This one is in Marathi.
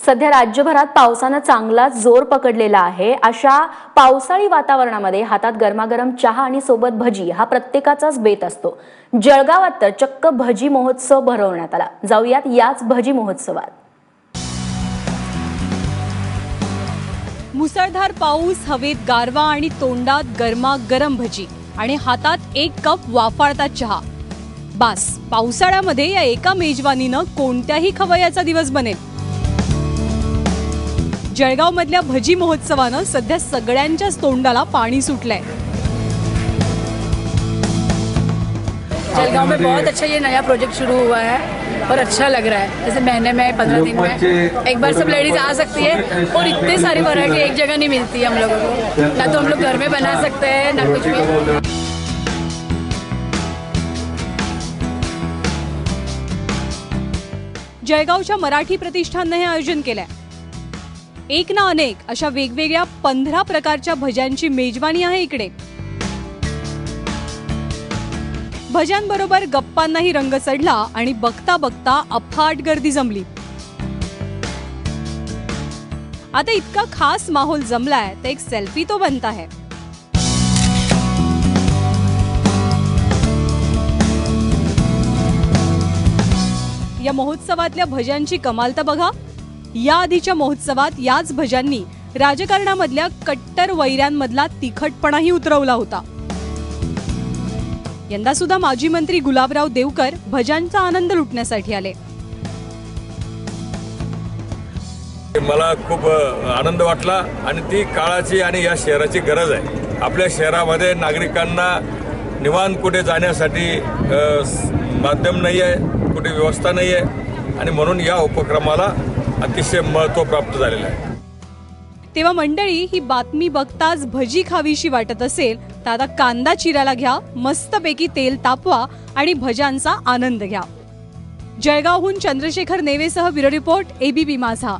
सध्या राज्यभरात पावसानं चांगला जोर पकडलेला आहे। अशा पावसाळी वातावरणामध्ये हातात गरमागरम चहा आणि सोबत भजी हा प्रत्येकाचाच बेत असतो। जळगावात तर चक्क भजी महोत्सव भरवण्यात आला। जाऊयात याच भजी महोत्सवात। मुसळधार पाऊस, हवेत गारवा आणि तोंडात गरमागरम भजी आणि हातात एक कप वाफाळता चहा। बस पावसाळ्यामध्ये या एका मेजवानीनं कोणत्याही खवय्याचा दिवस बनेल। जळगाव मधल्या भजी महोत्सवानं सध्या सगळ्यांच्याच तोंडाला पाणी सुटलंय। जलगांव में बहुत अच्छा ये नया प्रोजेक्ट शुरू हुआ है और अच्छा लग रहा है। जैसे महीने में 15 दिन में एक बार सब लेडीज आ सकती है और इतनी सारी वैरायटी एक जगह नहीं मिलती है हम लोगों को। ना तो हम लोग घर में बना सकते हैं ना कुछ भी। जळगावच्या मराठी प्रतिष्ठानने हे आयोजन केलंय। एक ना अनेक अशा वेगवेगळ्या 15 प्रकारच्या भज्यांची मेजवानी आहे इकडे। भज्यांबरोबर गप्पांनाही रंग चढला आणि बघता बघता अफाट गर्दी जमली। आता इतका खास माहोल जमलाय तर एक सेल्फी तो बनता है। या महोत्सवातल्या भज्यांची कमाल तर बघा। या आधीच्या महोत्सवात याच भज्यांनी राजकारणामधल्या कट्टर वैऱ्यांमधला तिखटपणाही उतरवला होता। यंदा सुद्धा माजी मंत्री गुलाबराव देवकर भज्यांचा आनंद लुटण्यासाठी आले। मला खूप आनंद वाटला आणि ती काळाची आणि या शहराची गरज आहे। आपल्या शहरामध्ये नागरिकांना निवांत कुठे जाण्यासाठी माध्यम नाही आहे, कुठे व्यवस्था नाही आहे आणि म्हणून या उपक्रमाला अतिशय महत्त्व प्राप्त झालेलं आहे। तेव्हा मंडळी, ही बातमी बघताच भजी खावीशी वाटत असेल तर आता कांदा चिरायला घ्या, मस्तपैकी तेल तापवा आणि भज्यांचा आनंद घ्या। जळगावहून चंद्रशेखर नेवेसह ब्युरो रिपोर्ट, ABP माझा।